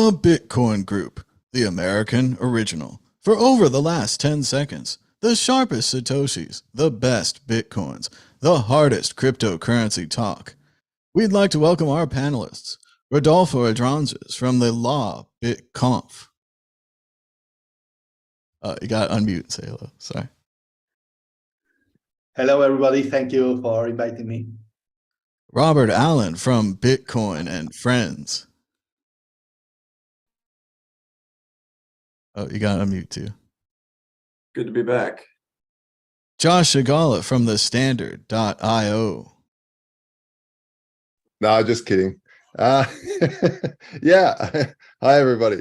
The Bitcoin Group, the American original. For over the last 10 seconds, the sharpest Satoshis, the best Bitcoins, the hardest cryptocurrency talk. We'd like to welcome our panelists, Rodolfo Adranzes from the Law BitConf. You got to unmute and say hello. Sorry. Hello, everybody. Thank you for inviting me. Robert Allen from Bitcoin and Friends. Oh, you got to unmute too. Good to be back. Josh Shigala from the Standard.io. No, just kidding. Yeah. Hi, everybody.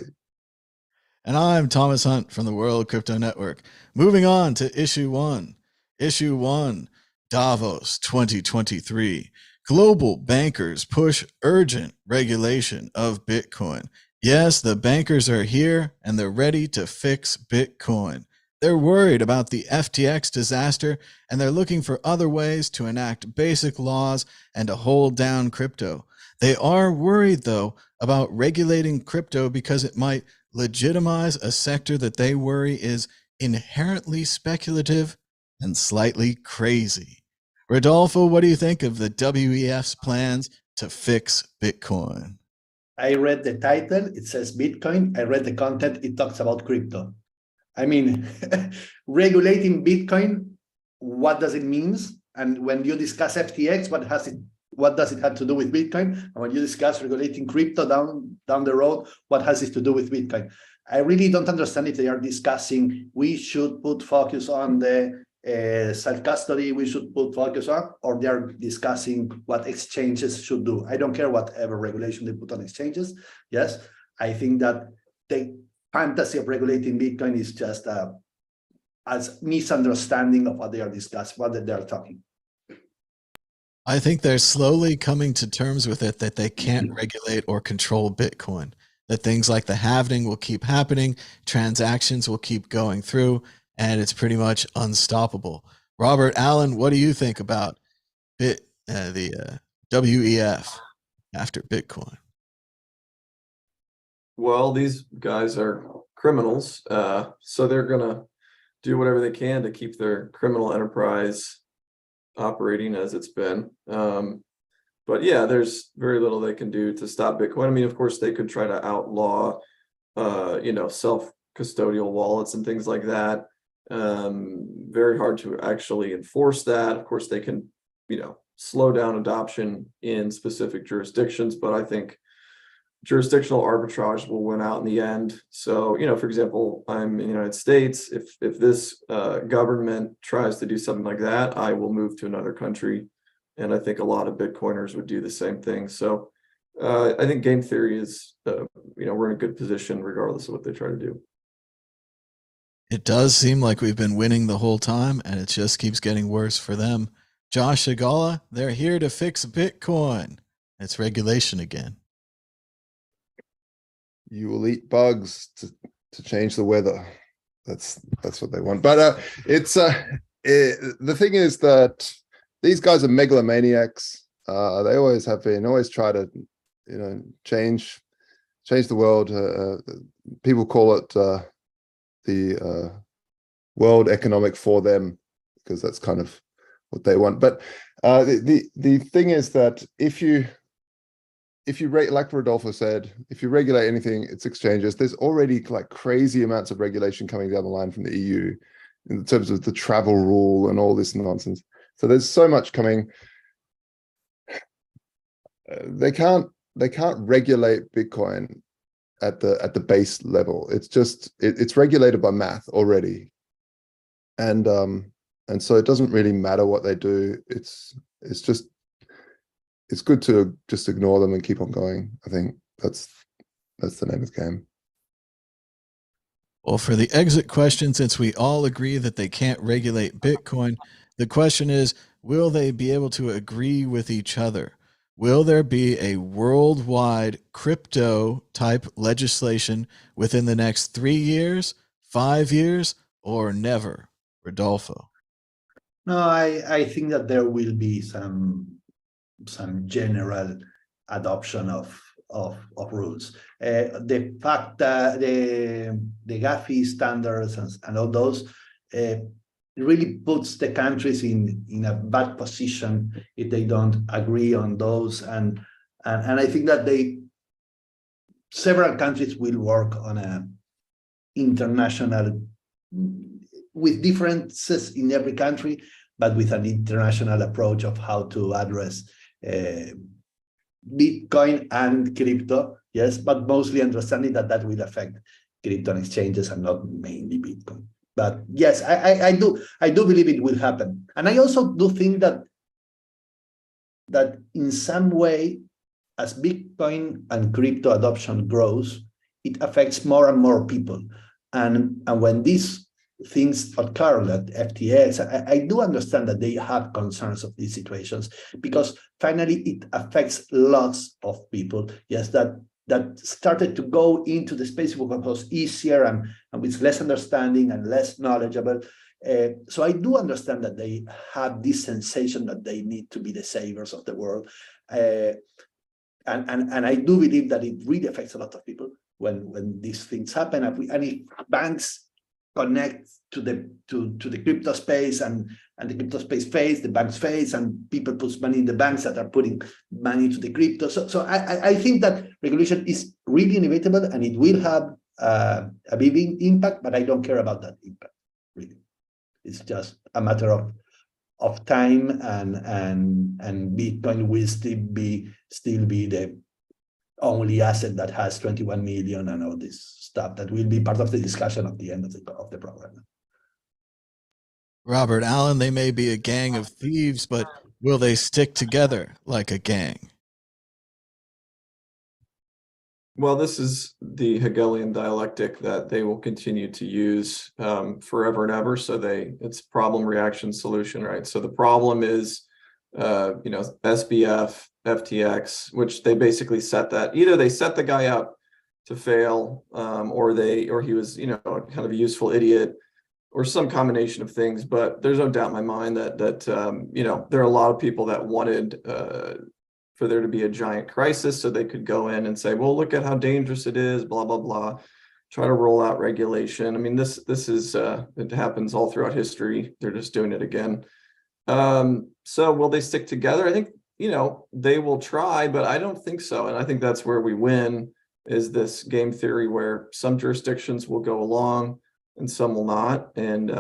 And I'm Thomas Hunt from the World Crypto Network. Moving on to issue one. Issue one, Davos 2023. Global bankers push urgent regulation of Bitcoin. Yes, the bankers are here and they're ready to fix Bitcoin. They're worried about the FTX disaster and they're looking for other ways to enact basic laws and to hold down crypto. They are worried, though, about regulating crypto because it might legitimize a sector that they worry is inherently speculative and slightly crazy. Rodolfo, what do you think of the WEF's plans to fix Bitcoin? I read the title. It says Bitcoin. I read the content. It talks about crypto. I mean, regulating Bitcoin, what does it mean? And when you discuss FTX, what does it have to do with Bitcoin? And when you discuss regulating crypto down the road, what has it to do with Bitcoin? I really don't understand if they are discussing we should put focus on the self-custody, we should put focus on, or they are discussing what exchanges should do. I don't care whatever regulation they put on exchanges. Yes, I think that the fantasy of regulating Bitcoin is just a misunderstanding of what they are discussing, what they are talking. I think they're slowly coming to terms with it that they can't regulate or control Bitcoin, that things like the halving will keep happening, transactions will keep going through, and it's pretty much unstoppable. Robert Allen, what do you think about the WEF after Bitcoin? Well, these guys are criminals, so they're going to do whatever they can to keep their criminal enterprise operating as it's been. But yeah, there's very little they can do to stop Bitcoin. I mean, of course, they could try to outlaw, self-custodial wallets and things like that. Very hard to actually enforce that. Of course, they can, slow down adoption in specific jurisdictions, but I think jurisdictional arbitrage will win out in the end. So, for example, I'm in the United States. If this government tries to do something like that, I will move to another country. And I think a lot of Bitcoiners would do the same thing. So I think game theory is, we're in a good position regardless of what they try to do. It does seem like we've been winning the whole time, and it just keeps getting worse for them. Josh Shigala, they're here to fix Bitcoin. It's regulation again. You will eat bugs to change the weather. That's what they want. But the thing is that these guys are megalomaniacs. They always have been. Always try to, change the world. People call it the World Economic for them because that's kind of what they want. But the thing is that if you like Rodolfo said, if you regulate anything, it's exchanges. There's already like crazy amounts of regulation coming down the line from the EU in terms of the travel rule and all this nonsense. So there's so much coming. They can't regulate Bitcoin at the base level. It's just it's regulated by math already, and so it doesn't really matter what they do. It's good to just ignore them and keep on going. I think that's the name of the game. Well, for the exit question, since we all agree that they can't regulate Bitcoin, the question is, will they be able to agree with each other? Will there be a worldwide crypto type legislation within the next 3 years, 5 years, or never? Rodolfo. No, I think that there will be some general adoption of of rules. The fact that the GAFI standards and all those really puts the countries in a bad position if they don't agree on those. And I think that several countries will work on a international, with differences in every country, but with an international approach of how to address Bitcoin and crypto, yes, but mostly understanding that will affect crypto exchanges and not mainly Bitcoin. But yes, I do believe it will happen. And I also do think that in some way, as Bitcoin and crypto adoption grows, it affects more and more people. And when these things occur, like FTX, I do understand that they have concerns of these situations, because finally it affects lots of people, yes, that started to go into the space because it was easier and with less understanding and less knowledgeable. So I do understand that they have this sensation that they need to be the saviors of the world. And I do believe that it really affects a lot of people when these things happen. And if banks connect to the crypto space and the crypto space fails, the banks fails, and people put money in the banks that are putting money into the crypto. So I think that regulation is really inevitable and it will have a big impact, but I don't care about that impact, really. It's just a matter of time, and Bitcoin will still be the only asset that has 21 million and all this stuff that will be part of the discussion at the end of the program. Robert Allen, they may be a gang of thieves, but will they stick together like a gang? Well, this is the Hegelian dialectic that they will continue to use forever and ever. So it's problem, reaction, solution, right? So the problem is, SBF, FTX, which they basically set that. Either they set the guy up to fail, or he was, kind of a useful idiot, or some combination of things. But there's no doubt in my mind that there are a lot of people that wanted for there to be a giant crisis so they could go in and say, well, look at how dangerous it is, blah, blah, blah, try to roll out regulation. I mean, this is, it happens all throughout history. They're just doing it again. So will they stick together? I think, they will try, but I don't think so. And I think that's where we win, is this game theory where some jurisdictions will go along and some will not. And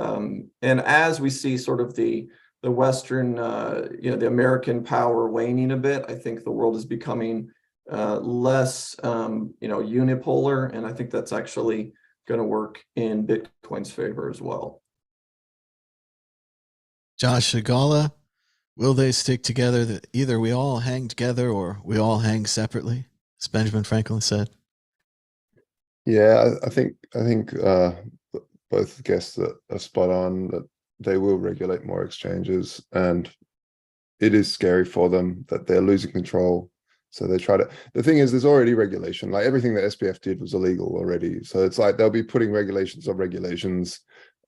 as we see sort of the Western, the American power waning a bit, I think the world is becoming less, unipolar. And I think that's actually going to work in Bitcoin's favor as well. Josh Shigala, will they stick together? That either we all hang together or we all hang separately, as Benjamin Franklin said. Yeah, I think both guests are spot on, that they will regulate more exchanges, and it is scary for them that they're losing control. So they try to, the thing is, there's already regulation, like everything that SBF did was illegal already. So it's like, they'll be putting regulations on regulations,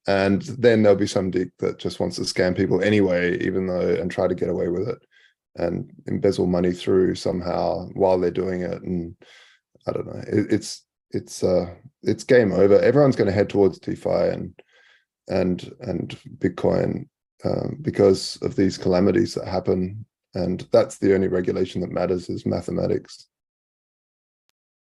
and then there'll be some dick that just wants to scam people anyway, and try to get away with it and embezzle money through somehow while they're doing it. And I don't know, it's game over. Everyone's going to head towards DeFi and Bitcoin because of these calamities that happen, and that's the only regulation that matters, is mathematics.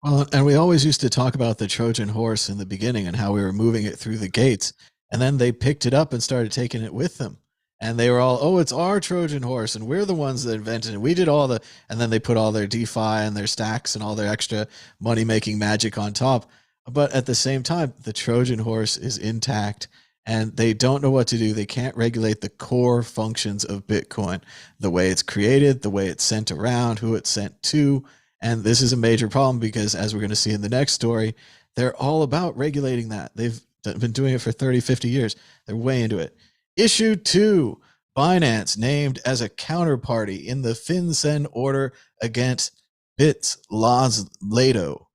Well, and we always used to talk about the Trojan horse in the beginning and how we were moving it through the gates, and then they picked it up and started taking it with them, and they were all, oh, it's our Trojan horse and we're the ones that invented it, we did all the, and then they put all their DeFi and their stacks and all their extra money making magic on top. But at the same time, the Trojan horse is intact, and they don't know what to do. They can't regulate the core functions of Bitcoin, the way it's created, the way it's sent around, who it's sent to. And this is a major problem because, as we're going to see in the next story, they're all about regulating that. They've been doing it for 30, 50 years. They're way into it. Issue 2, Binance named as a counterparty in the FinCEN order against Bitzlato.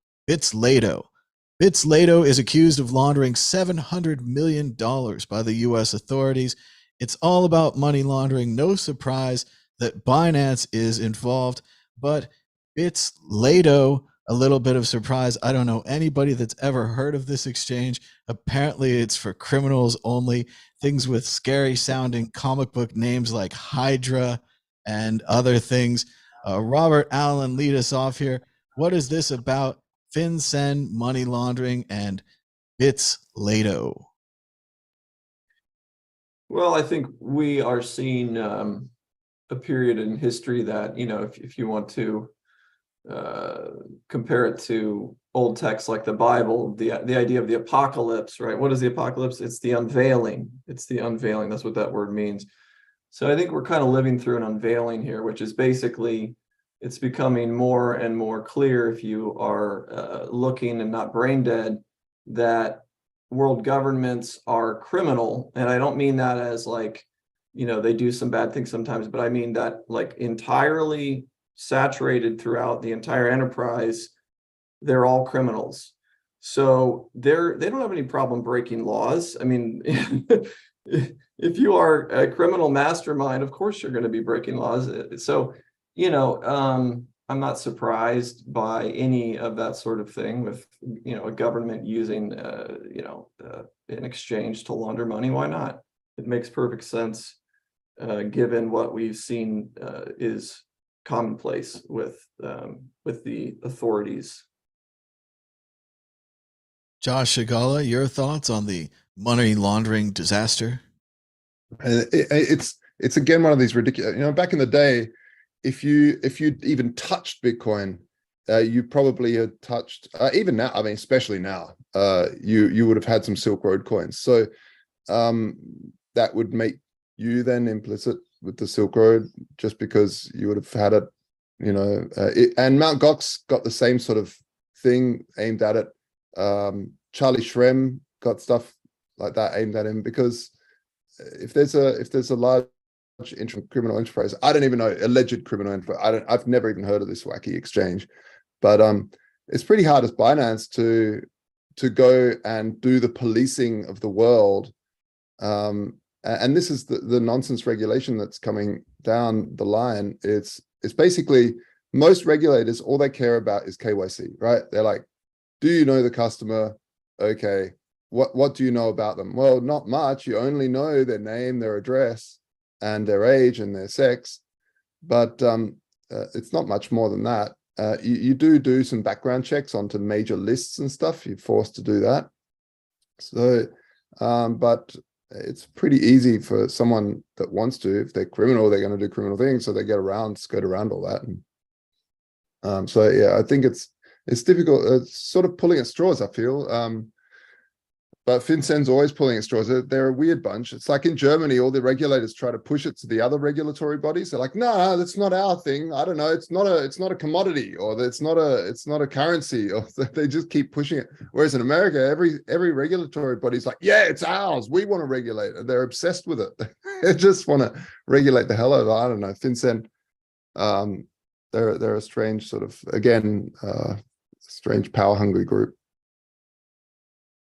Bitzlato is accused of laundering $700 million by the U.S. authorities. It's all about money laundering. No surprise that Binance is involved, but Bitzlato a little bit of surprise. I don't know anybody that's ever heard of this exchange. Apparently it's for criminals only. Things with scary sounding comic book names like Hydra and other things. Robert Allen, lead us off here. What is this about? FinCEN, money laundering, and Bitzlato. Well, I think we are seeing a period in history that, if you want to compare it to old texts like the Bible, the idea of the apocalypse, right? What is the apocalypse? It's the unveiling. It's the unveiling. That's what that word means. So I think we're kind of living through an unveiling here, which is basically, it's becoming more and more clear, if you are looking and not brain dead, that world governments are criminal. And I don't mean that as like, they do some bad things sometimes, but I mean that like entirely saturated throughout the entire enterprise, they're all criminals. So they don't have any problem breaking laws. I mean, if you are a criminal mastermind, of course you're going to be breaking laws. So, I'm not surprised by any of that sort of thing with, a government using, an exchange to launder money. Why not? It makes perfect sense, given what we've seen is commonplace with the authorities. Josh Shigala, your thoughts on the money laundering disaster? It's again one of these ridiculous. Back in the day, if you even touched Bitcoin, you probably had touched even now. I mean, especially now, you would have had some Silk Road coins. So that would make you then implicit with the Silk Road, just because you would have had it. And Mt. Gox got the same sort of thing aimed at it. Charlie Shrem got stuff like that aimed at him, because if there's a large criminal enterprise, I don't even know, alleged criminal enterprise, I've never even heard of this wacky exchange, but it's pretty hard as Binance to go and do the policing of the world, and this is the nonsense regulation that's coming down the line. It's basically, most regulators, all they care about is KYC, right? They're like, do you know the customer? Okay, what do you know about them? Well, not much. You only know their name, their address, and their age and their sex, but it's not much more than that. You do some background checks onto major lists and stuff. You're forced to do that. So, but it's pretty easy for someone that wants to. If they're criminal, they're going to do criminal things, so they skirt around all that. And so yeah, I think it's difficult. It's sort of pulling at straws, I feel. But FinCEN's always pulling at straws. They're a weird bunch. It's like in Germany, all the regulators try to push it to the other regulatory bodies. They're like, no, that's not our thing. I don't know. It's not a commodity, or it's not a currency, or they just keep pushing it. Whereas in America, every regulatory body's like, yeah, it's ours. We want to regulate it. They're obsessed with it. They just want to regulate the hell out of it. I don't know. FinCEN, they're a strange sort of, again, strange power hungry group.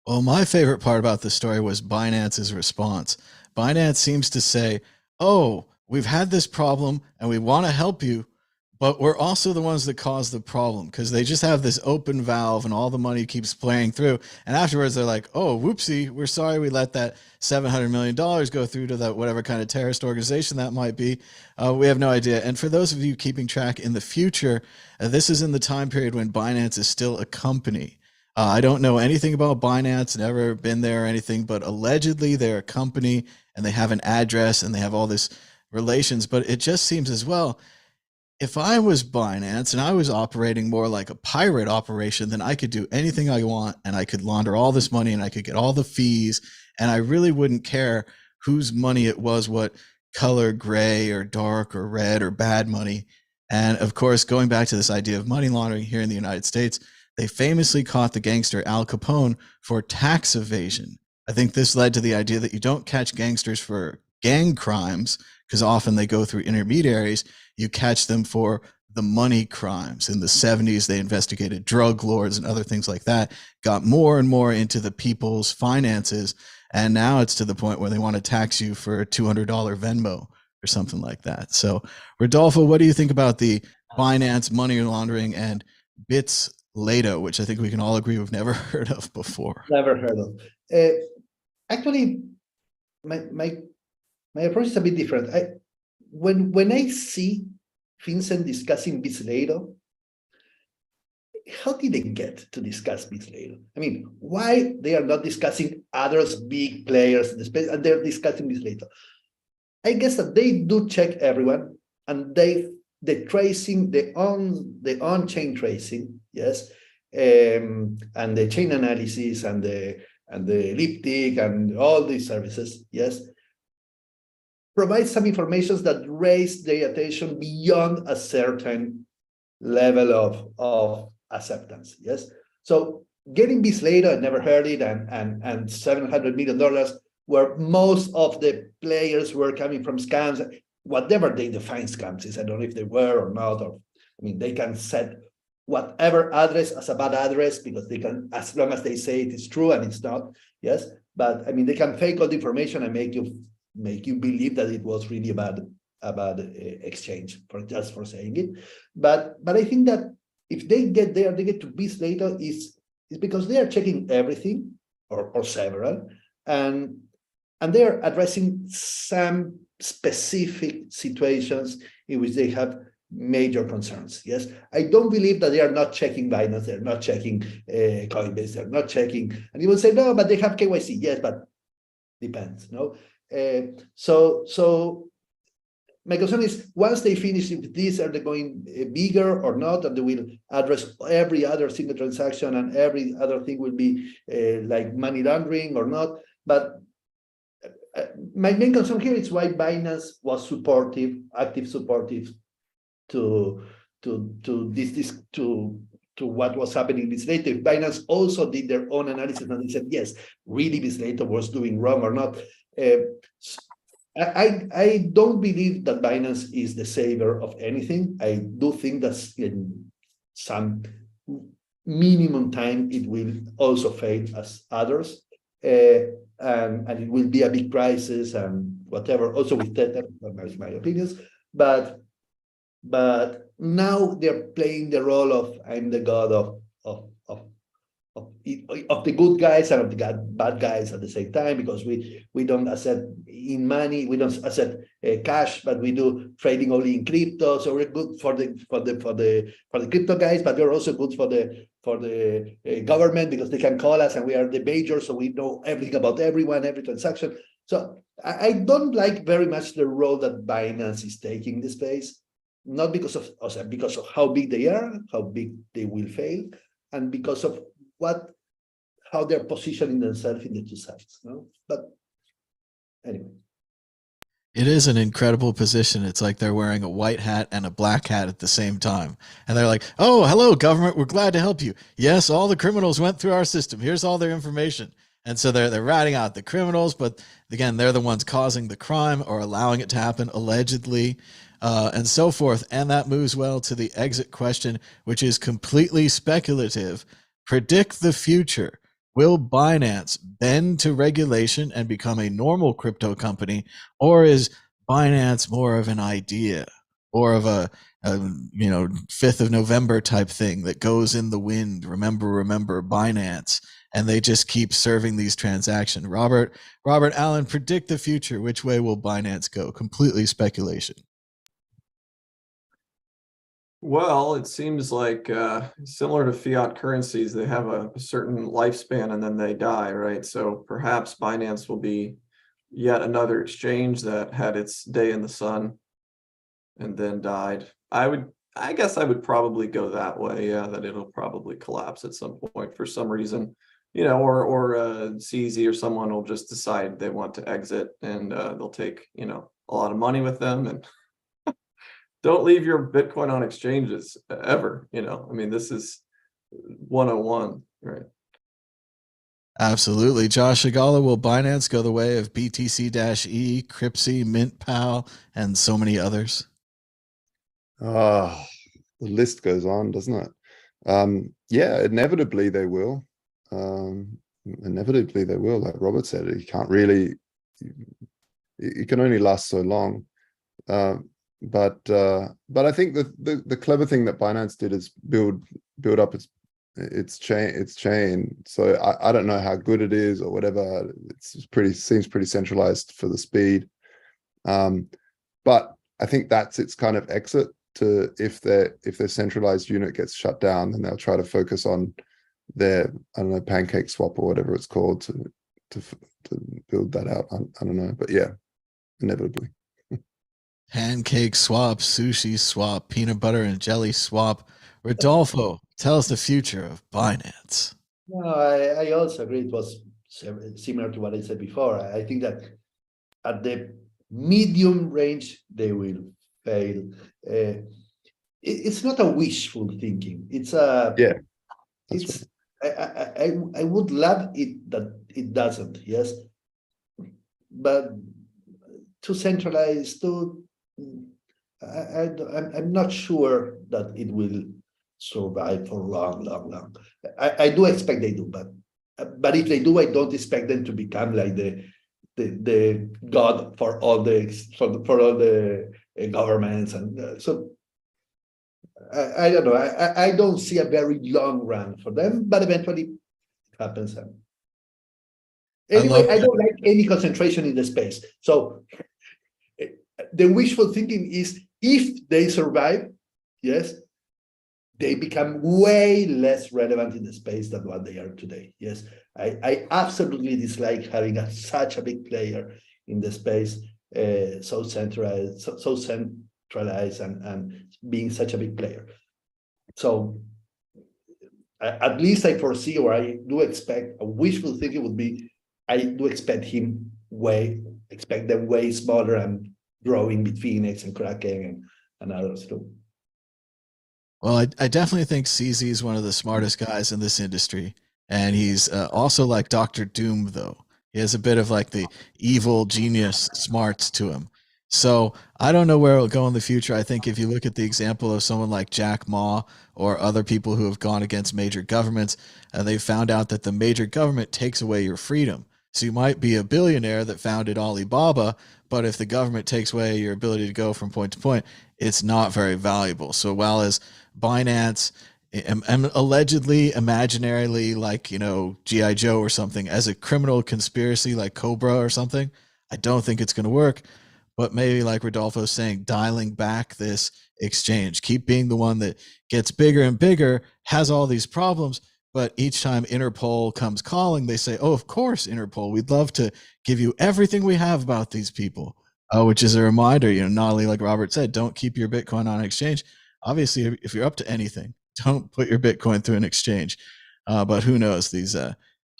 Well, my favorite part about the story was Binance's response. Binance seems to say, oh, we've had this problem and we want to help you, but we're also the ones that caused the problem, because they just have this open valve and all the money keeps playing through. And afterwards they're like, oh, whoopsie, we're sorry we let that $700 million go through to that whatever kind of terrorist organization that might be. We have no idea. And for those of you keeping track in the future, this is in the time period when Binance is still a company. I don't know anything about Binance, never been there or anything, but allegedly they're a company and they have an address and they have all this relations. But it just seems as well, if I was Binance and I was operating more like a pirate operation, then I could do anything I want and I could launder all this money and I could get all the fees, and I really wouldn't care whose money it was, what color, gray or dark or red or bad money. And of course, going back to this idea of money laundering here in the United States, they famously caught the gangster Al Capone for tax evasion. I think this led to the idea that you don't catch gangsters for gang crimes, because often they go through intermediaries. You catch them for the money crimes. In the 70s, they investigated drug lords and other things like that, got more and more into the people's finances. And now it's to the point where they want to tax you for a $200 Venmo or something like that. So, Rodolfo, what do you think about the Binance money laundering and Lato, which I think we can all agree we've never heard of before. Never heard of. Actually, my approach is a bit different. When I see FinCEN discussing Bitzlato, how did they get to discuss Bitzlato? I mean, why they are not discussing others big players in the space and they're discussing Bitzlato? I guess that they do check everyone, and the tracing, the on-chain tracing, yes, and the chain analysis and the elliptic and all these services, yes, provide some information that raise their attention beyond a certain level of acceptance, yes. So getting Bitzlato, I never heard it, and $700 million, where most of the players were coming from scams, whatever they define scams is. I don't know if they were or not, or I mean, they can set whatever address as a bad address because they can, as long as they say it is true and it's not, yes. But I mean, they can fake all the information and make you believe that it was really a bad exchange for saying it. But I think that if they get there, they get to Bitzlato is because they are checking everything or several, and they're addressing some specific situations in which they have major concerns. Yes, I don't believe that they are not checking Binance, they're not checking Coinbase, they're not checking, and you will say, no, but they have KYC. Yes, but depends, no? So my concern is, once they finish with this, are they going bigger or not? And they will address every other single transaction and every other thing will be like money laundering or not? But my main concern here is why Binance was supportive, active supportive to what was happening with Bitzlato. Binance also did their own analysis and they said, yes, really Bitzlato was doing wrong or not. I don't believe that Binance is the savior of anything. I do think that in some minimum time it will also fail as others, and it will be a big crisis and whatever. Also with Tether, that's my opinions. But now they're playing the role of I'm the god of the good guys and of the bad guys at the same time, because we don't accept in money, we don't accept cash, but we do trading only in crypto. So we're good for the crypto guys, but we're also good for the government because they can call us and we are the major, so we know everything about everyone, every transaction. So I don't like very much the role that Binance is taking in this space, not because of how big they are, how big they will fail, and because of how they're positioning themselves in the two sides. No? But anyway. It is an incredible position. It's like they're wearing a white hat and a black hat at the same time. And they're like, oh, hello, government. We're glad to help you. Yes, all the criminals went through our system. Here's all their information. And so they're ratting out the criminals, but again, they're the ones causing the crime or allowing it to happen, allegedly, and so forth. And that moves well to the exit question, which is completely speculative. Predict the future. Will Binance bend to regulation and become a normal crypto company, or is Binance more of an idea, or of a 5th of November type thing that goes in the wind? Remember Binance, and they just keep serving these transactions. Robert Allen, predict the future. Which way will Binance go? Completely speculation. Well, it seems like similar to fiat currencies, they have a certain lifespan and then they die, right? So perhaps Binance will be yet another exchange that had its day in the sun and then died. I guess I would probably go that way, yeah, that it'll probably collapse at some point for some reason, or CZ or someone will just decide they want to exit, and they'll take, a lot of money with them, and don't leave your Bitcoin on exchanges ever. I mean, this is 101, right? Absolutely. Josh Agala, will Binance go the way of BTC-E, Cripsy, MintPal, and so many others? The list goes on, doesn't it? Yeah, inevitably they will. Inevitably they will. Like Robert said, you can't really, you can only last so long. But I think the clever thing that Binance did is build up its It's chain. So I don't know how good it is or whatever. Seems pretty centralized for the speed. But I think that's its kind of exit to if their centralized unit gets shut down, then they'll try to focus on their, I don't know, pancake swap or whatever it's called to build that out. I don't know, but yeah, inevitably. Pancake swap, sushi swap, peanut butter and jelly swap. Rodolfo, tell us the future of Binance. No, I also agree. It was similar to what I said before. I think that at the medium range, they will fail. It's not a wishful thinking. It's a Yeah, it's right. I would love it that it doesn't. Yes, but too centralized. I'm not sure that it will survive for long. I do expect they do, but if they do, I don't expect them to become like the god for all the governments, and so I don't know. I don't see a very long run for them, but eventually it happens. Anyway, I don't like any concentration in the space. So the wishful thinking is if they survive, yes, they become way less relevant in the space than what they are today. Yes, I absolutely dislike having such a big player in the space, so centralized and being such a big player. So at least I foresee, or I do expect, a wishful thinking would be, I do expect them way smaller and growing between X and Kraken and others too. Well, I definitely think CZ is one of the smartest guys in this industry. And he's also like Dr. Doom, though. He has a bit of like the evil genius smarts to him. So I don't know where it'll go in the future. I think if you look at the example of someone like Jack Ma or other people who have gone against major governments, they found out that the major government takes away your freedom. So you might be a billionaire that founded Alibaba, but if the government takes away your ability to go from point to point, it's not very valuable. So while as Binance allegedly, imaginarily, like, G.I. Joe or something, as a criminal conspiracy like Cobra or something, I don't think it's going to work. But maybe, like Rodolfo's saying, dialing back this exchange, keep being the one that gets bigger and bigger, has all these problems, but each time Interpol comes calling, they say, oh, of course, Interpol, we'd love to give you everything we have about these people, which is a reminder, not only, like Robert said, don't keep your Bitcoin on an exchange. Obviously, if you're up to anything, don't put your Bitcoin through an exchange. But who knows, these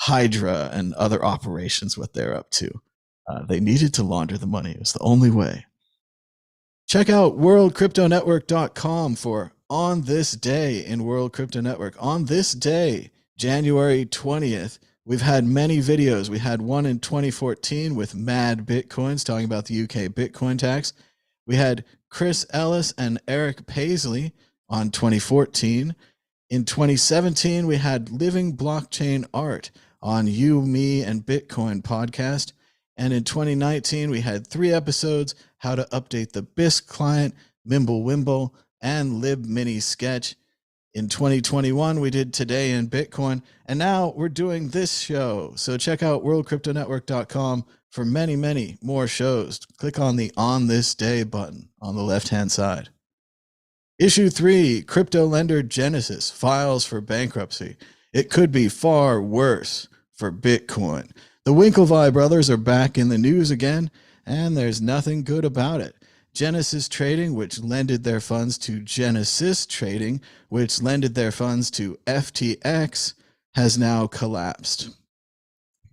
Hydra and other operations, what they're up to. They needed to launder the money. It was the only way. Check out worldcryptonetwork.com for On This Day in World Crypto Network. On this day, January 20th, we've had many videos. We had one in 2014 with Mad Bitcoins talking about the UK Bitcoin tax. We had Chris Ellis and Eric Paisley on 2014. In 2017, we had Living Blockchain Art on You, Me, and Bitcoin podcast. And in 2019, we had 3 episodes, How to Update the BISC Client, Mimblewimble, and LibMini Sketch. In 2021, we did Today in Bitcoin, and now we're doing this show. So check out worldcryptonetwork.com for many, many more shows. Click on the On This Day button on the left-hand side. Issue 3, crypto lender Genesis files for bankruptcy. It could be far worse for Bitcoin. The Winklevi brothers are back in the news again, and there's nothing good about it. Genesis Trading, which lended their funds to Genesis Trading, which lended their funds to FTX, has now collapsed.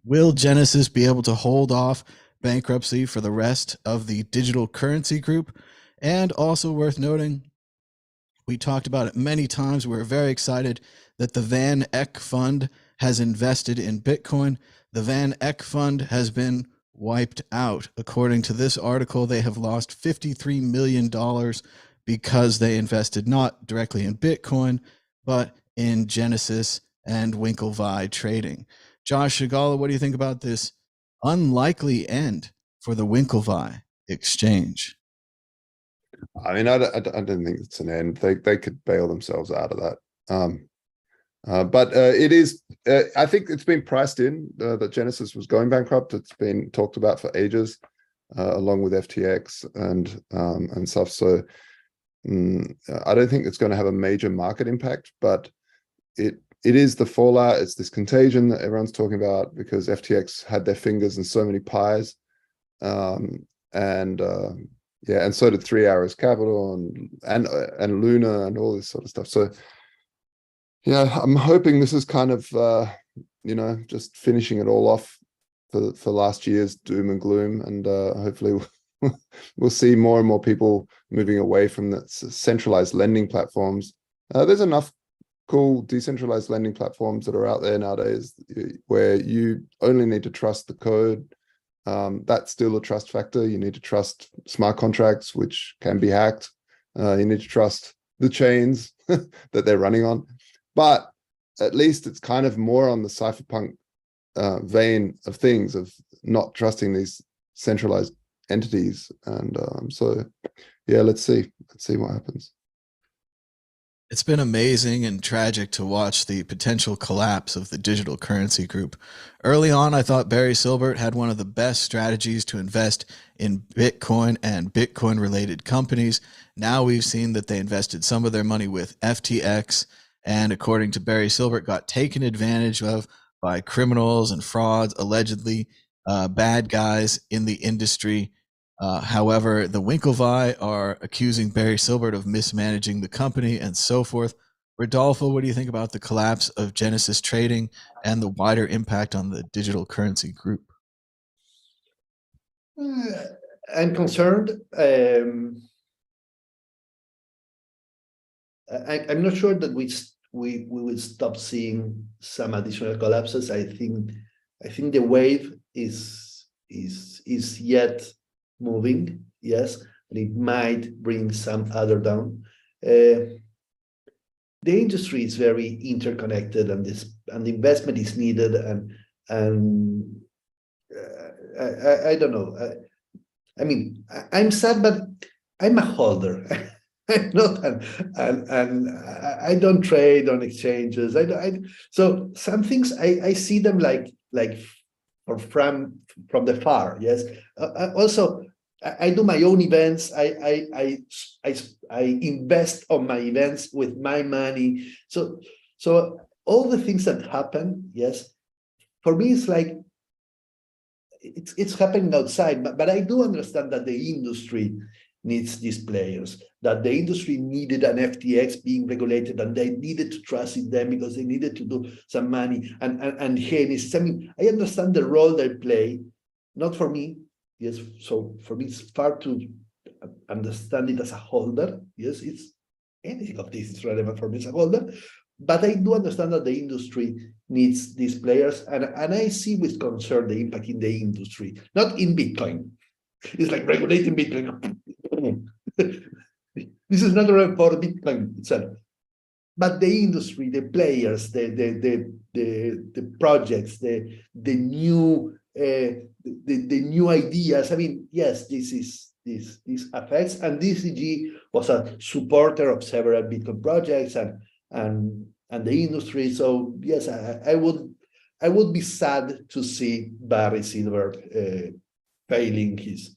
Will Genesis be able to hold off bankruptcy for the rest of the digital currency group? And also worth noting, we talked about it many times. We're very excited that the Van Eck Fund has invested in Bitcoin. The Van Eck Fund has been wiped out. According to this article, they have lost $53 million because they invested not directly in Bitcoin, but in Genesis and Winklevi Trading. Josh Shigala, what do you think about this unlikely end for the Winklevi exchange? I mean, I don't think it's an end. They could bail themselves out of that. But it is, I think it's been priced in that Genesis was going bankrupt. It's been talked about for ages, along with FTX and stuff. So I don't think it's going to have a major market impact, but it is the fallout. It's this contagion that everyone's talking about because FTX had their fingers in so many pies. Yeah, and so did 3 Arrows Capital and Luna and all this sort of stuff. So yeah, I'm hoping this is kind of just finishing it all off for last year's doom and gloom, and hopefully we'll see more and more people moving away from the centralized lending platforms. There's enough cool decentralized lending platforms that are out there nowadays where you only need to trust the code. That's still a trust factor. You need to trust smart contracts, which can be hacked. You need to trust the chains that they're running on. But at least it's kind of more on the cypherpunk vein of things, of not trusting these centralized entities. And so, yeah, let's see what happens. It's been amazing and tragic to watch the potential collapse of the digital currency group. Early on, I thought Barry Silbert had one of the best strategies to invest in Bitcoin and Bitcoin-related companies. Now we've seen that they invested some of their money with FTX, and according to Barry Silbert, got taken advantage of by criminals and frauds, allegedly bad guys in the industry. However, the Winklevi are accusing Barry Silbert of mismanaging the company and so forth. Rodolfo, what do you think about the collapse of Genesis Trading and the wider impact on the digital currency group? I'm concerned. I'm not sure that we will stop seeing some additional collapses. I think the wave is yet moving, yes, and it might bring some other down. The industry is very interconnected, and the investment is needed, and I don't know. I mean, I'm sad, but I'm a holder. I'm not, and I don't trade on exchanges. So some things I see them like from the far. Yes. Also, I do my own events. I invest on my events with my money. So all the things that happen, yes, for me it's like it's happening outside. But I do understand that the industry needs these players, that the industry needed an FTX being regulated, and they needed to trust in them because they needed to do some money. And Genesis, I mean, I understand the role they play, not for me, yes. So for me, it's hard to understand it as a holder. Yes, it's anything of this is relevant for me as a holder. But I do understand that the industry needs these players, and I see with concern the impact in the industry, not in Bitcoin. It's like regulating Bitcoin. This is not relevant for Bitcoin itself, but the industry, the players, the projects, the new ideas. I mean, yes, this affects, and DCG was a supporter of several Bitcoin projects and the industry. So yes, I would be sad to see Barry Silbert failing his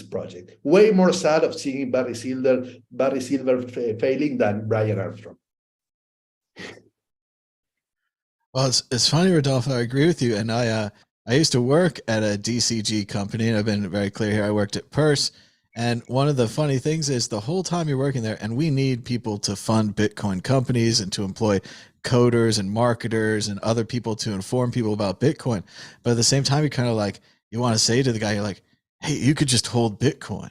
project. Way more sad of seeing Barry Silbert failing than Brian Armstrong. Well, it's funny, Rodolfo. I agree with you. And I used to work at a DCG company, and I've been very clear here. I worked at Purse. And one of the funny things is the whole time you're working there, and we need people to fund Bitcoin companies and to employ coders and marketers and other people to inform people about Bitcoin. But at the same time, you kind of like, you want to say to the guy, you're like, hey, you could just hold Bitcoin.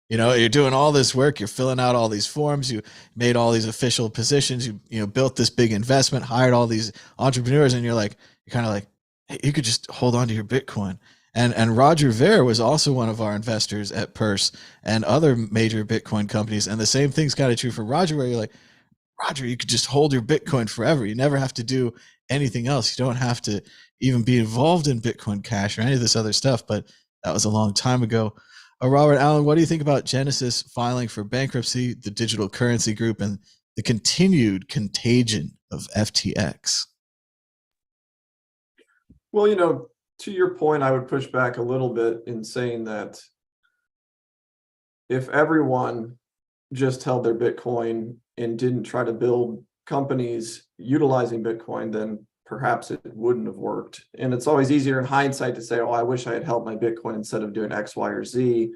You know, you're doing all this work, you're filling out all these forms, you made all these official positions, you built this big investment, hired all these entrepreneurs, and you're kind of like, hey, you could just hold on to your Bitcoin. And Roger Ver was also one of our investors at Purse and other major Bitcoin companies. And the same thing's kind of true for Roger, where you're like, Roger, you could just hold your Bitcoin forever. You never have to do anything else. You don't have to even be involved in Bitcoin Cash or any of this other stuff. But that was a long time ago. Robert Allen, what do you think about Genesis filing for bankruptcy, the digital currency group, and the continued contagion of FTX? Well, to your point, I would push back a little bit in saying that if everyone just held their Bitcoin and didn't try to build companies utilizing Bitcoin, then perhaps it wouldn't have worked. And it's always easier in hindsight to say, oh, I wish I had held my Bitcoin instead of doing X, Y, or Z.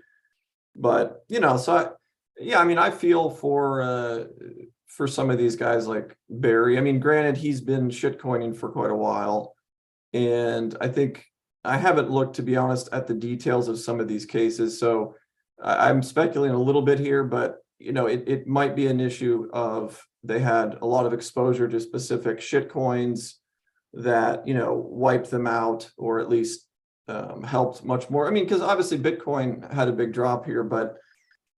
But, I feel for some of these guys like Barry. I mean, granted, he's been shitcoining for quite a while. And I think I haven't looked, to be honest, at the details of some of these cases. So I'm speculating a little bit here, but it might be an issue of they had a lot of exposure to specific shit coins that wiped them out, or at least helped much more. I mean, because obviously Bitcoin had a big drop here, but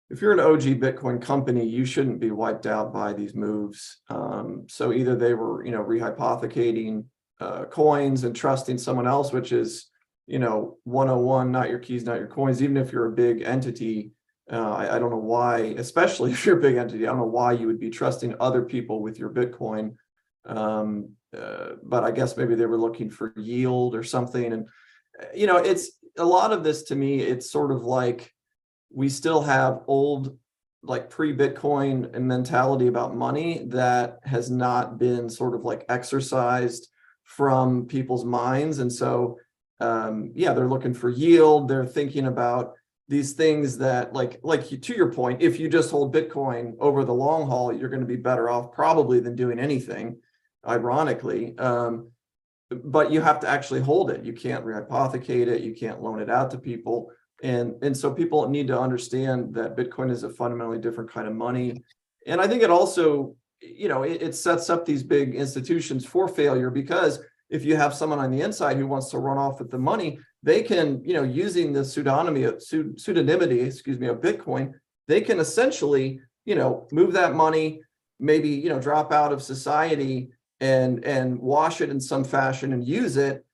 if you're an OG Bitcoin company, you shouldn't be wiped out by these moves. So either they were rehypothecating coins and trusting someone else, which is 101, not your keys, not your coins. Even if you're a big entity, I don't know why, especially if you're a big entity, I don't know why you would be trusting other people with your Bitcoin. But I guess maybe they were looking for yield or something. And, it's a lot of this to me, it's sort of like we still have old, like pre-Bitcoin mentality about money that has not been sort of like exercised from people's minds. And so, they're looking for yield. They're thinking about these things that like to your point, if you just hold Bitcoin over the long haul, you're going to be better off probably than doing anything, ironically. But you have to actually hold it. You can't rehypothecate it. You can't loan it out to people. And so people need to understand that Bitcoin is a fundamentally different kind of money. And I think it also, it sets up these big institutions for failure, because if you have someone on the inside who wants to run off with the money, they can, using the pseudonymity, of Bitcoin, they can essentially, move that money, maybe, drop out of society and wash it in some fashion and use it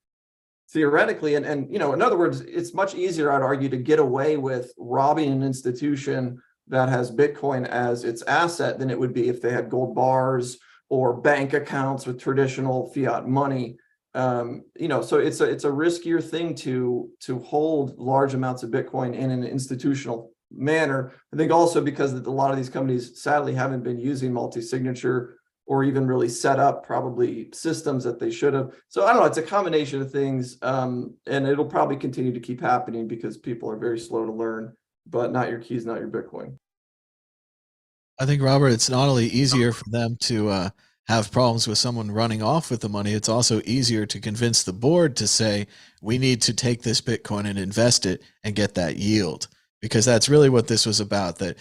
theoretically. And in other words, it's much easier, I'd argue, to get away with robbing an institution that has Bitcoin as its asset than it would be if they had gold bars or bank accounts with traditional fiat money. So it's a riskier thing to hold large amounts of Bitcoin in an institutional manner. I think also because a lot of these companies sadly haven't been using multi-signature or even really set up probably systems that they should have. So I don't know, it's a combination of things, and it'll probably continue to keep happening because people are very slow to learn, but not your keys, not your Bitcoin. I think, Robert, it's not only easier for them to have problems with someone running off with the money, it's also easier to convince the board to say, we need to take this Bitcoin and invest it and get that yield. Because that's really what this was about, that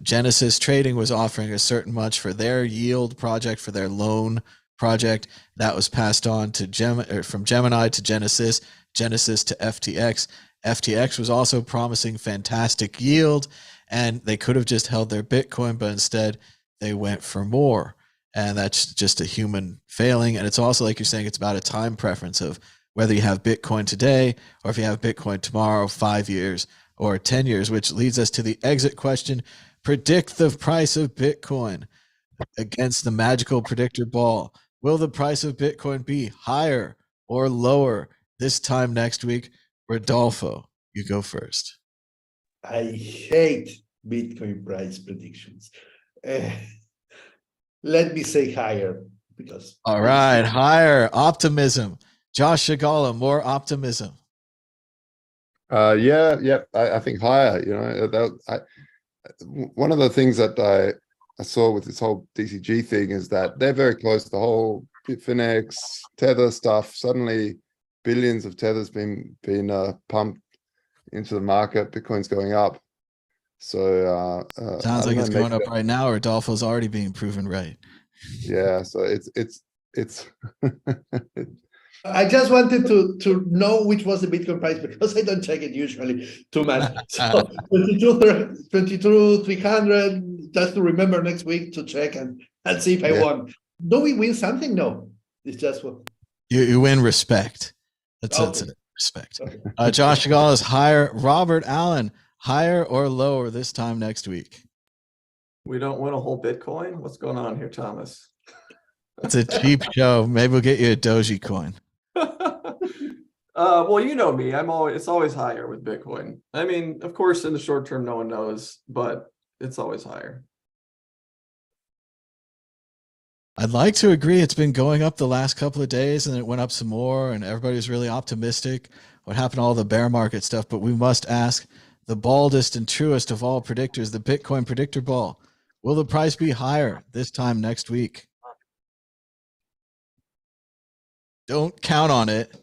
Genesis Trading was offering a certain much for their yield project, for their loan project. That was passed on to from Gemini to Genesis, Genesis to FTX. FTX was also promising fantastic yield, and they could have just held their Bitcoin, but instead they went for more. And that's just a human failing. And it's also, like you're saying, it's about a time preference of whether you have Bitcoin today or if you have Bitcoin tomorrow, 5 years, or 10 years, which leads us to the exit question. Predict the price of Bitcoin against the magical predictor ball. Will the price of Bitcoin be higher or lower this time next week? Rodolfo, you go first. I hate Bitcoin price predictions. Let me say higher, because... All right, higher. Optimism. Josh Shigala, more optimism. I think higher. One of the things that I saw with this whole DCG thing is that they're very close to the whole Bitfinex Tether stuff. Suddenly, billions of Tethers being pumped into the market. Bitcoin's going up. So sounds like it's going up right now, or Rodolfo's already being proven right. Yeah, so it's I just wanted to know which was the Bitcoin price, because I don't check it usually too much. So 22,300, just to remember next week to check and see if I won. Do we win something? No, it's just what you win respect. That's respect. Okay. Josh Shigala is higher. Robert Allen, higher or lower this time next week? We don't win a whole Bitcoin. What's going on here, Thomas? It's a cheap show. Maybe we'll get you a Doji coin. Well, you know me. It's always higher with Bitcoin. I mean, of course, in the short term, no one knows, but it's always higher. I'd like to agree. It's been going up the last couple of days, and it went up some more, and everybody's really optimistic. What happened to all the bear market stuff? But we must ask the baldest and truest of all predictors, the Bitcoin predictor ball. Will the price be higher this time next week? Don't count on it.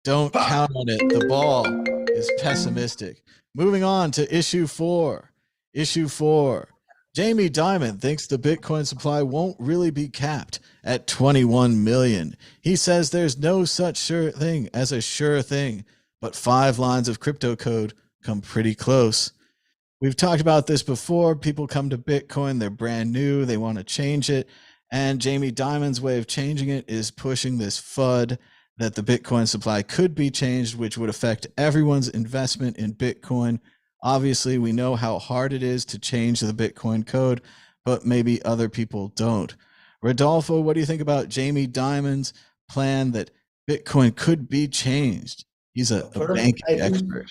Don't count on it. The ball is pessimistic. Moving on to issue 4. Issue 4. Jamie Dimon thinks the Bitcoin supply won't really be capped at 21 million. He says there's no such sure thing as a sure thing, but 5 lines of crypto code come pretty close. We've talked about this before. People come to Bitcoin, they're brand new, they want to change it. And Jamie Dimon's way of changing it is pushing this FUD that the Bitcoin supply could be changed, which would affect everyone's investment in Bitcoin. Obviously, we know how hard it is to change the Bitcoin code, but maybe other people don't. Rodolfo, what do you think about Jamie Dimon's plan that Bitcoin could be changed? He's a banking expert.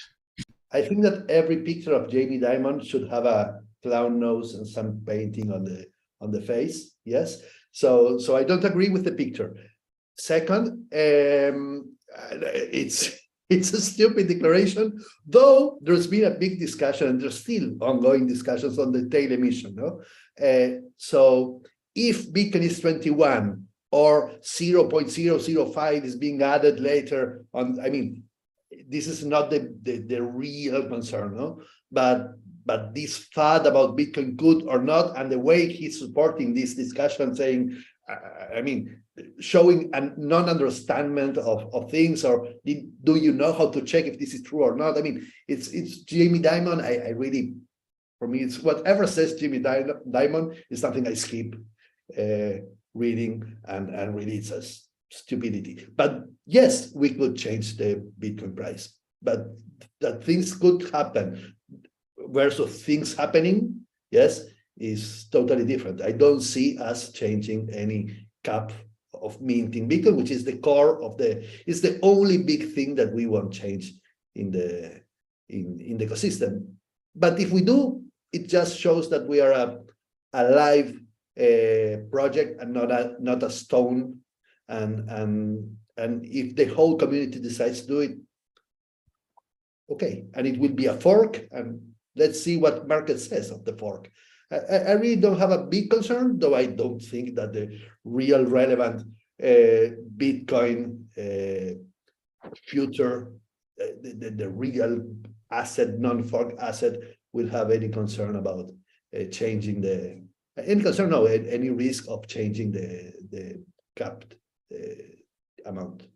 I think that every picture of Jamie Dimon should have a clown nose and some painting on the face. Yes, so I don't agree with the picture. Second, it's a stupid declaration, though there's been a big discussion and there's still ongoing discussions on the tail emission. No, so if Bitcoin is 21 or 0.005 is being added later on, I mean, this is not the real concern, no? But this thought about Bitcoin good or not, and the way he's supporting this discussion, saying, I mean, showing a non-understanding of things, or do you know how to check if this is true or not? I mean, it's Jamie Dimon. I really, for me, it's whatever says Jamie Dimon is something I skip reading, and really it's a stupidity. But yes, we could change the Bitcoin price, but that things could happen versus things happening, yes, is totally different. I don't see us changing any cap of minting Bitcoin, which is the core of it's the only big thing that we won't change in the ecosystem. But if we do, it just shows that we are a live project and not a stone. And if the whole community decides to do it, okay, and it will be a fork, and let's see what market says of the fork. I really don't have a big concern, though I don't think that the real relevant Bitcoin future, the real asset, non-fork asset, will have any concern about changing any risk of changing the capped amount.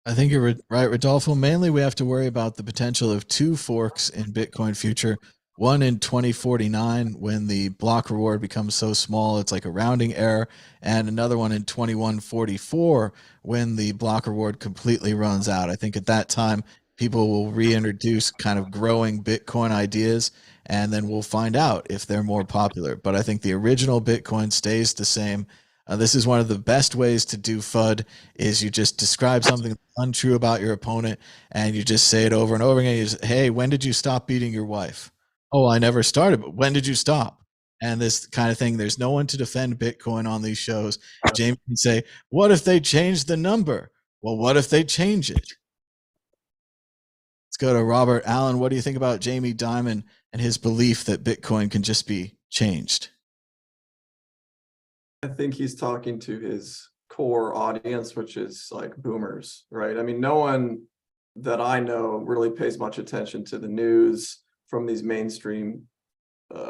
I think you're right, Rodolfo. Mainly, we have to worry about the potential of 2 forks in Bitcoin future. One in 2049 when the block reward becomes so small it's like a rounding error, and another one in 2144 when the block reward completely runs out. I think at that time people will reintroduce kind of growing Bitcoin ideas, and then we'll find out if they're more popular. But I think the original Bitcoin stays the same. This is one of the best ways to do FUD, is you just describe something untrue about your opponent and you just say it over and over again. You just, hey, when did you stop beating your wife? Oh, I never started, but when did you stop? And this kind of thing. There's no one to defend Bitcoin on these shows. James can say, what if they change the number? Well, what if they change it? Let's go to Robert Allen. What do you think about Jamie Dimon and his belief that Bitcoin can just be changed? I think he's talking to his core audience, which is like boomers, right? I mean, no one that I know really pays much attention to the news from these mainstream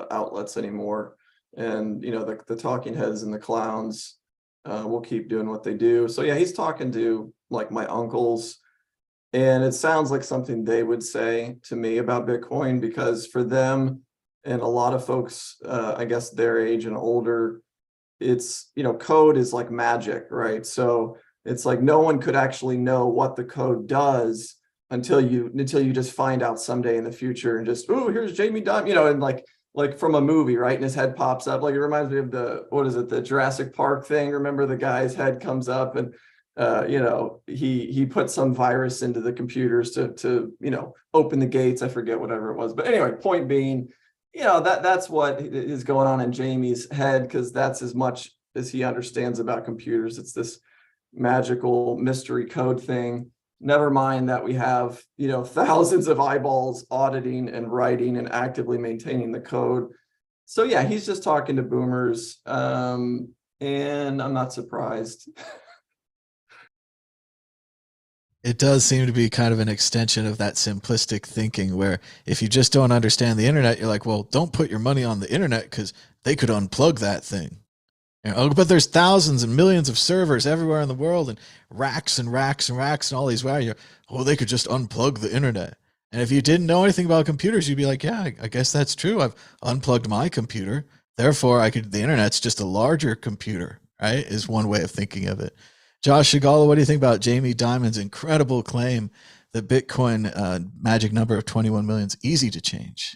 outlets anymore. And, you know, the talking heads and the clowns will keep doing what they do. So yeah, he's talking to like my uncles, and it sounds like something they would say to me about Bitcoin, because for them and a lot of folks, I guess their age and older, it's, you know, code is like magic, right? So it's like no one could actually know what the code does until you just find out someday in the future and just, oh, here's Jamie Dimon, you know, and like like from a movie, right? And his head pops up. Like it reminds me of the Jurassic Park thing. Remember the guy's head comes up and he put some virus into the computers to open the gates. I forget whatever it was. But anyway, point being, that's what is going on in Jamie's head, because that's as much as he understands about computers. It's this magical mystery code thing. Never mind that we have, thousands of eyeballs auditing and writing and actively maintaining the code. So yeah, he's just talking to boomers. And I'm not surprised. It does seem to be kind of an extension of that simplistic thinking where if you just don't understand the internet, you're like, well, don't put your money on the internet because they could unplug that thing. But there's thousands and millions of servers everywhere in the world and racks and racks and racks and all these wires. They could just unplug the internet. And if you didn't know anything about computers, you'd be like, yeah, I guess that's true. I've unplugged my computer. Therefore, the internet's just a larger computer, right? Is one way of thinking of it. Josh Shigala, what do you think about Jamie Dimon's incredible claim that Bitcoin magic number of 21 million is easy to change?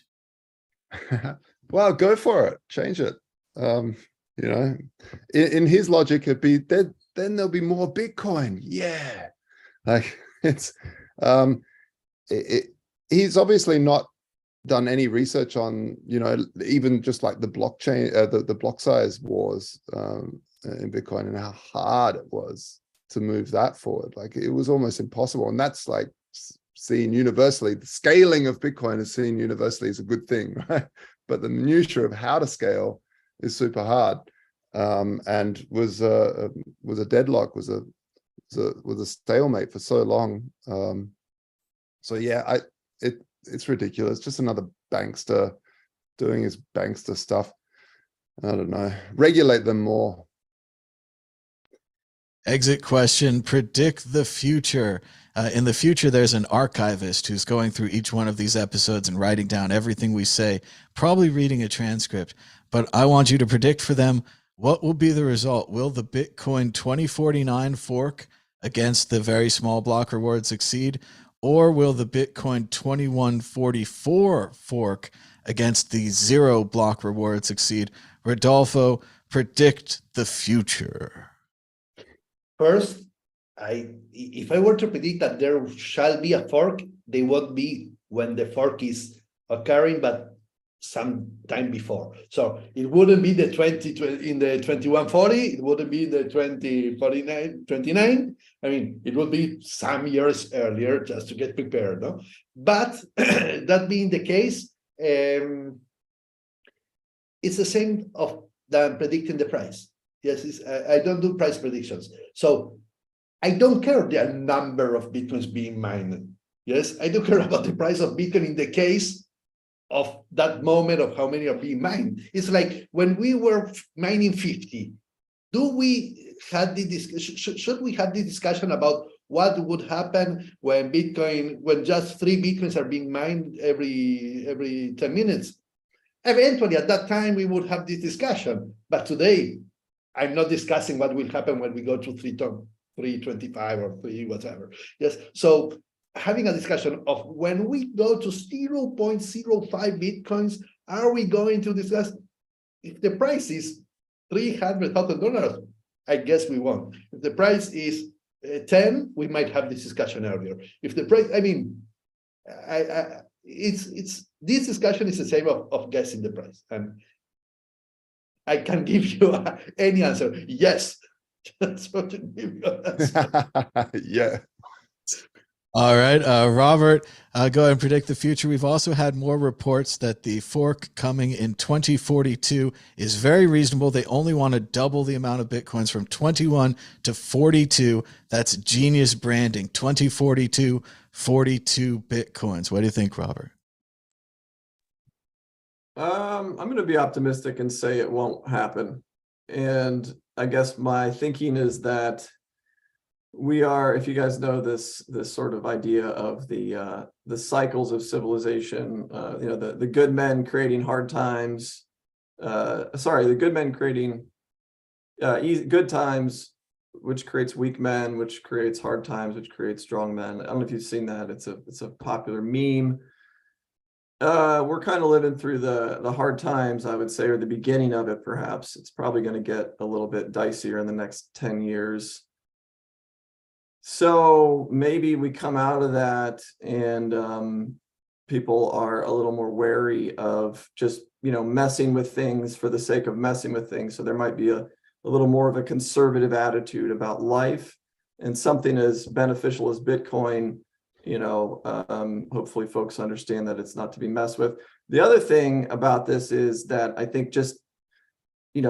Well, go for it. Change it. In his logic, it'd be then there'll be more Bitcoin. Yeah. Like it's, he's obviously not done any research on, even just like the blockchain, the block size wars in Bitcoin and how hard it was to move that forward. Like it was almost impossible. And that's like seen universally. The scaling of Bitcoin is seen universally as a good thing, right? But the minutiae of how to scale is super hard, and was a deadlock, was a stalemate for so long. So yeah, it's ridiculous. Just another bankster doing his bankster stuff. I don't know. Regulate them more. Exit question, predict the future. In the future, there's an archivist who's going through each one of these episodes and writing down everything we say, probably reading a transcript. But I want you to predict for them, what will be the result? Will the Bitcoin 2049 fork against the very small block reward succeed? Or will the Bitcoin 2144 fork against the 0 block reward succeed? Rodolfo, predict the future. First, if I were to predict that there shall be a fork, they won't be when the fork is occurring, but some time before. So it wouldn't be the 2140, it wouldn't be the 29. I mean, it would be some years earlier just to get prepared, no? But that being the case, it's the same than predicting the price. Yes, I don't do price predictions. So I don't care the number of Bitcoins being mined. Yes, I don't care about the price of Bitcoin in the case of that moment of how many are being mined. It's like when we were mining 50, should we have the discussion about what would happen when just 3 Bitcoins are being mined every 10 minutes? Eventually, at that time, we would have this discussion. But today, I'm not discussing what will happen when we go to 325 or 3 whatever. Yes. So having a discussion of when we go to 0.05 Bitcoins, are we going to discuss if the price is $300,000? I guess we won't. If the price is 10, we might have this discussion earlier. If the price, I mean, this discussion is the same of guessing the price, and I can give you any answer. Yes. That's what to give you an answer. Yeah. All right, Robert, go ahead and predict the future. We've also had more reports that the fork coming in 2042 is very reasonable. They only want to double the amount of Bitcoins from 21 to 42. That's genius branding. 2042, 42 Bitcoins. What do you think, Robert? I'm going to be optimistic and say it won't happen. And I guess my thinking is that we are, if you guys know this sort of idea of the cycles of civilization, the good men creating hard times, the good men creating good times, which creates weak men, which creates hard times, which creates strong men. I don't know if you've seen that. It's a popular meme. We're kind of living through the hard times, I would say, or the beginning of it, perhaps. It's probably going to get a little bit dicier in the next 10 years. So maybe we come out of that and people are a little more wary of just, messing with things for the sake of messing with things. So there might be a little more of a conservative attitude about life, and something as beneficial as Bitcoin, hopefully folks understand that it's not to be messed with. The other thing about this is that I think just,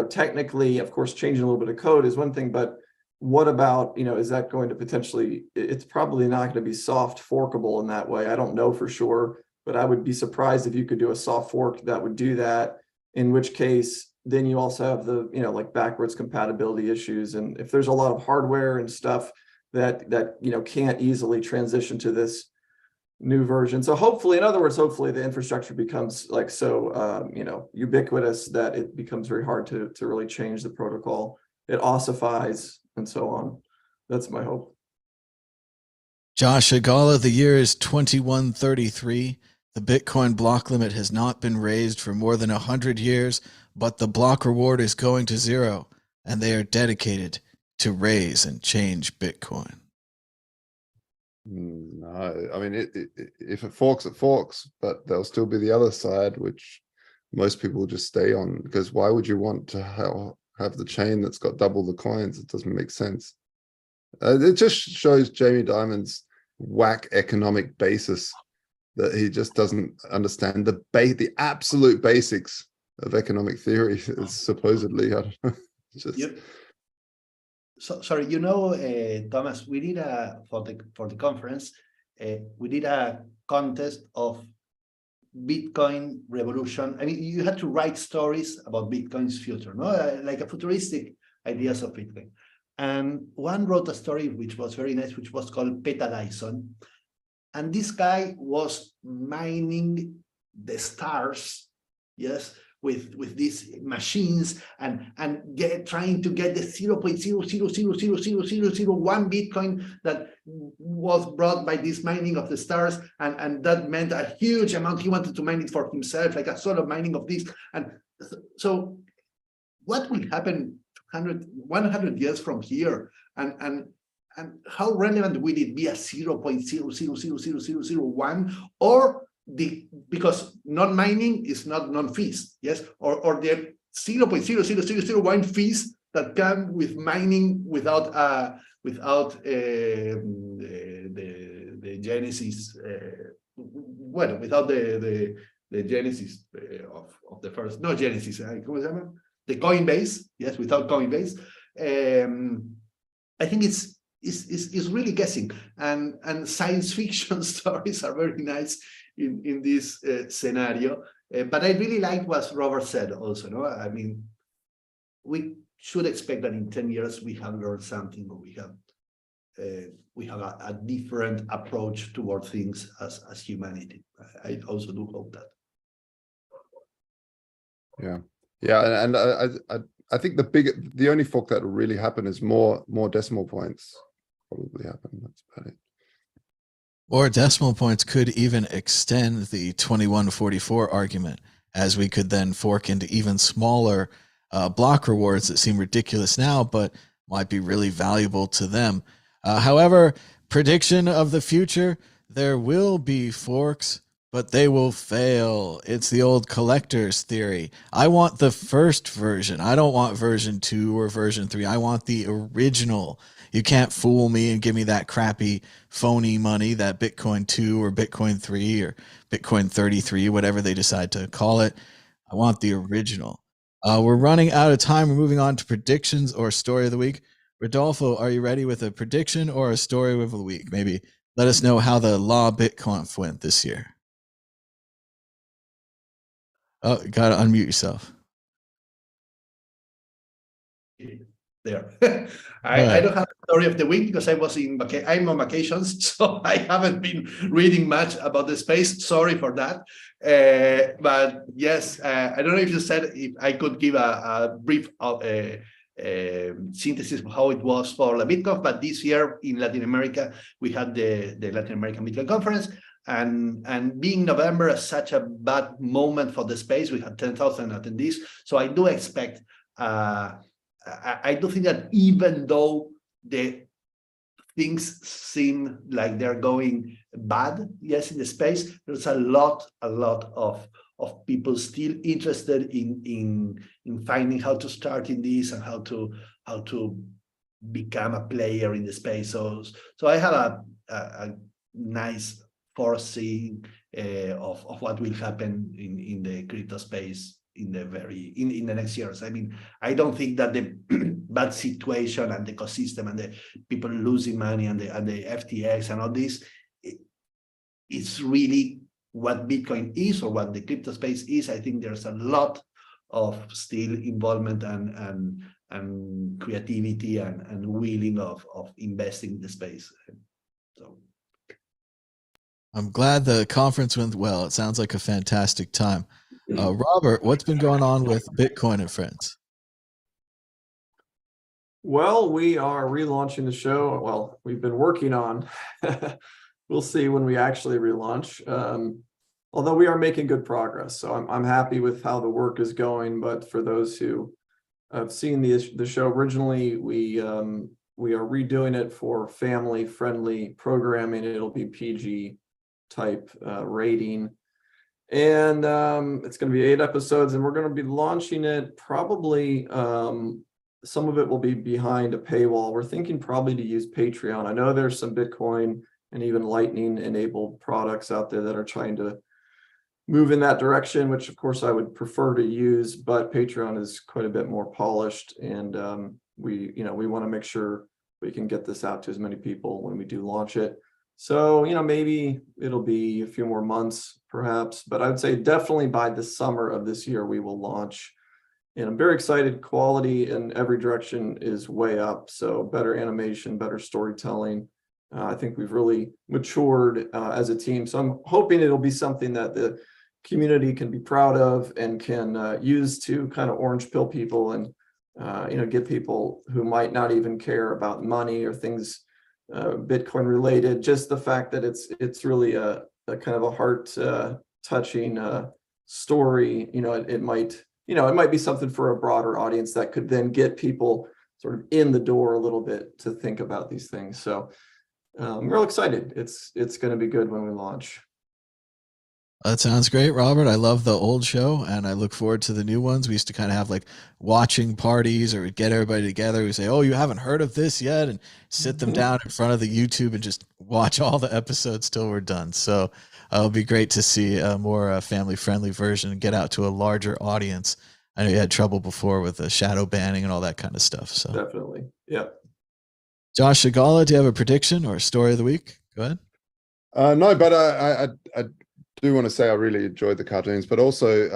technically, of course, changing a little bit of code is one thing, but what about, is that going to potentially, it's probably not going to be soft forkable in that way. I don't know for sure, but I would be surprised if you could do a soft fork that would do that, in which case, then you also have the, like backwards compatibility issues. And if there's a lot of hardware and stuff that can't easily transition to this new version. So hopefully, in other words, hopefully the infrastructure becomes like so, ubiquitous that it becomes very hard to really change the protocol. It ossifies and so on. That's my hope. Josh Agala, the year is 2133. The Bitcoin block limit has not been raised for more than 100 years, but the block reward is going to zero, and they are dedicated to raise and change Bitcoin. No, I mean, if it forks, but there'll still be the other side, which most people will just stay on, because why would you want to have the chain that's got double the coins? It doesn't make sense. It just shows Jamie Dimon's whack economic basis, that he just doesn't understand the absolute basics of economic theory. Supposedly, I don't know. Just... Yep. So sorry, Thomas, we did for the conference, we did a contest of Bitcoin revolution. I mean, you had to write stories about Bitcoin's future, no, like a futuristic ideas of Bitcoin. And one wrote a story which was very nice, which was called Peta Dyson. And this guy was mining the stars, yes, with these machines and trying to get the 0.0000001 Bitcoin that was brought by this mining of the stars, and that meant a huge amount. He wanted to mine it for himself, like a sort of mining of this. And so what will happen 100 years from here? And how relevant will it be a 0.0000001, or because non-mining is not non-fees, yes, or the 0.00001 fees that come with mining without the genesis, without the genesis of the first, no genesis, the Coinbase, yes, without Coinbase. I think it's really guessing, and science fiction stories are very nice in this scenario. But I really like what Robert said also. No, I mean, we should expect that in 10 years we have learned something, or we have a different approach toward things as humanity. I also do hope that. Yeah, and I think the only fork that will really happen is more decimal points probably happen. That's about it. Or decimal points could even extend the 2144 argument, as we could then fork into even smaller block rewards that seem ridiculous now, but might be really valuable to them. However, prediction of the future, there will be forks, but they will fail. It's the old collector's theory. I want the first version. I don't want version 2 or version 3. I want the original. You can't fool me and give me that crappy phony money, that Bitcoin 2 or Bitcoin 3 or Bitcoin 33, whatever they decide to call it. I want the original. We're running out of time. We're moving on to predictions or story of the week. Rodolfo, are you ready with a prediction or a story of the week? Maybe let us know how the Law BitConf went this year. Oh, you got to unmute yourself. There. I don't have a story of the week because I'm on vacations, so I haven't been reading much about the space. Sorry for that. But yes, I don't know if you said if I could give a brief synthesis of how it was for La BitConf, but this year in Latin America, we had the Latin American Bitcoin Conference. and being November is such a bad moment for the space. We had 10,000 attendees, so I do expect. I do think that even though the things seem like they're going bad, yes, in the space, there's a lot of people still interested in finding how to start in this and how to become a player in the space. So I have a nice foreseeing of what will happen in the crypto space in the next years. I mean, I don't think that the bad situation and the ecosystem and the people losing money and the FTX and all this, it's really what Bitcoin is or what the crypto space is. I think there's a lot of still involvement and creativity and willing of investing in the space. So I'm glad the conference went well. It sounds like a fantastic time. Robert, what's been going on with Bitcoin and Friends? Well, we are relaunching the show. Well, we've been working on. We'll see when we actually relaunch. Although we are making good progress, so I'm happy with how the work is going. But for those who have seen the show originally, we are redoing it for family-friendly programming. It'll be PG type rating. And it's going to be 8 episodes, and we're going to be launching it probably, some of it will be behind a paywall. We're thinking probably to use Patreon. I know there's some Bitcoin and even Lightning enabled products out there that are trying to move in that direction, which of course I would prefer to use, but Patreon is quite a bit more polished, and we want to make sure we can get this out to as many people when we do launch it. So, maybe it'll be a few more months perhaps, but I would say definitely by the summer of this year, we will launch. And I'm very excited. Quality in every direction is way up. So better animation, better storytelling. I think we've really matured as a team. So I'm hoping it'll be something that the community can be proud of and can use to kind of orange pill people and, get people who might not even care about money or things Bitcoin related. Just the fact that it's really a kind of a heart touching story. It might be something for a broader audience that could then get people sort of in the door a little bit to think about these things. So I'm real excited. It's going to be good when we launch. That sounds great, Robert. I love the old show, and I look forward to the new ones. We used to kind of have like watching parties, or we'd get everybody together. We say, "Oh, you haven't heard of this yet," and sit them down in front of the YouTube and just watch all the episodes till we're done. So it'll be great to see a more family-friendly version and get out to a larger audience. I know you had trouble before with the shadow banning and all that kind of stuff. So definitely, yeah. Josh Segala, do you have a prediction or a story of the week? Go ahead. No, but I do want to say I really enjoyed the cartoons, but also,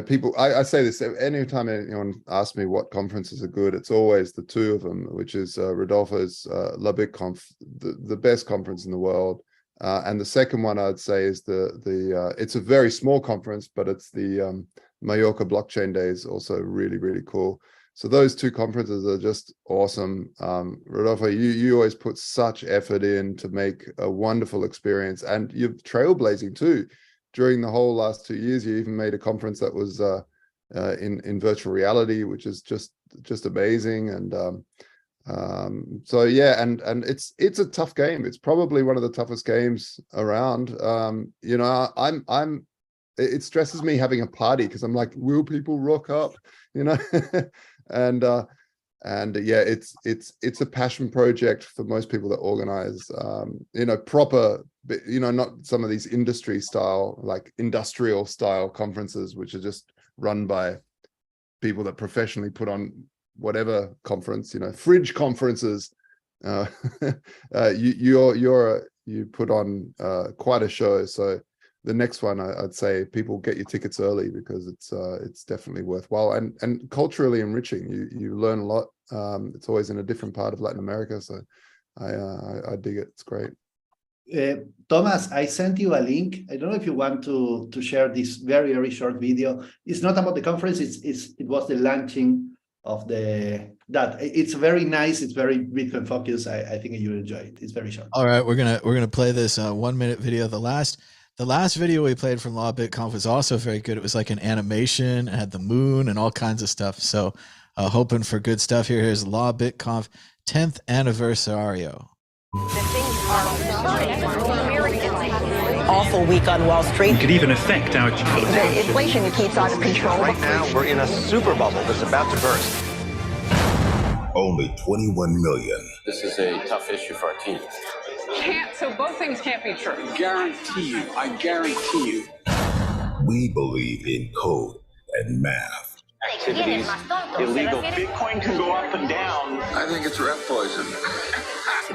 people, I say this anytime anyone asks me what conferences are good, it's always the two of them, which is Rodolfo's La BitConf, the best conference in the world. And the second one I'd say is it's a very small conference, but it's the Mallorca Blockchain Days, also really, really cool. So those two conferences are just awesome. Rodolfo, you always put such effort in to make a wonderful experience, and you're trailblazing too. During the whole last 2 years, you even made a conference that was in virtual reality, which is just amazing. And so yeah, and it's a tough game. It's probably one of the toughest games around. It stresses me having a party because I'm like, will people rock up? And yeah, it's a passion project for most people that organize, proper, not some of these industry style, like industrial style conferences, which are just run by people that professionally put on whatever conference, fridge conferences. You put on quite a show. So the next one, I'd say people get your tickets early because it's definitely worthwhile and culturally enriching. You learn a lot. It's always in a different part of Latin America, so I dig it. It's great. Thomas, I sent you a link. I don't know if you want to share this very, very short video. It's not about the conference. It was the launching that. It's very nice. It's very Bitcoin focused. I think you enjoy it. It's very short. All right, we're gonna play this 1 minute video. The last video we played from Law BitConf was also very good. It was like an animation, it had the moon and all kinds of stuff. So hoping for good stuff here. Here's Law BitConf 10th anniversario. Awful week on Wall Street. It could even affect our jobs. The inflation keeps out of control. Right now, we're in a super bubble that's about to burst. Only 21 million. This is a tough issue for our team. So both things can't be true. I guarantee you. We believe in code and math. Activities illegal. Bitcoin can go up and down. I think it's rat poison.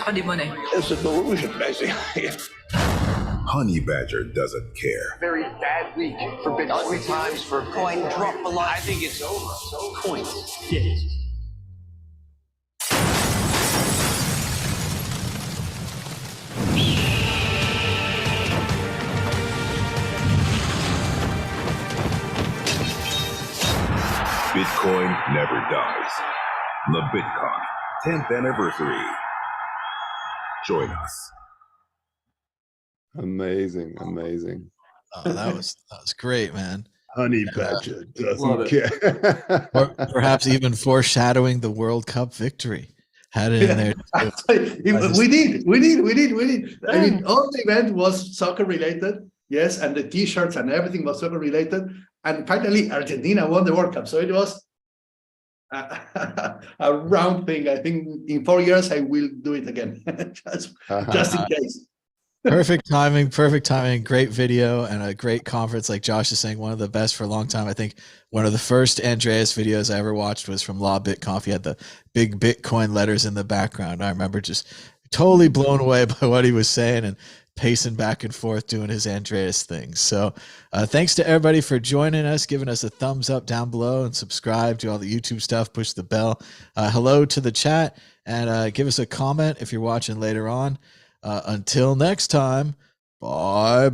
Honey money. It's a delusion, basically. Honey Badger doesn't care. Very bad week for Bitcoin. Ugly times for coin drop a lot. I think it's over. So coins. Bitcoin never dies. The BitCon 10th anniversary. Join us. Amazing. That was great, man. Honey Badger Love doesn't care. Or perhaps even foreshadowing the World Cup victory. Had it in there. We did. I mean, all the event was soccer related, yes, and the T-shirts and everything was soccer related. And finally, Argentina won the World Cup. So it was a round thing. I think in 4 years I will do it again, just in case. Perfect timing. Great video and a great conference. Like Josh is saying, one of the best for a long time. I think one of the first Andreas videos I ever watched was from Law BitConf. He had the big Bitcoin letters in the background. I remember just totally blown away by what he was saying and pacing back and forth doing his Andreas thing. So thanks to everybody for joining us, giving us a thumbs up down below and subscribe to all the YouTube stuff, push the bell. Hello to the chat and give us a comment if you're watching later on. Until next time, bye-bye.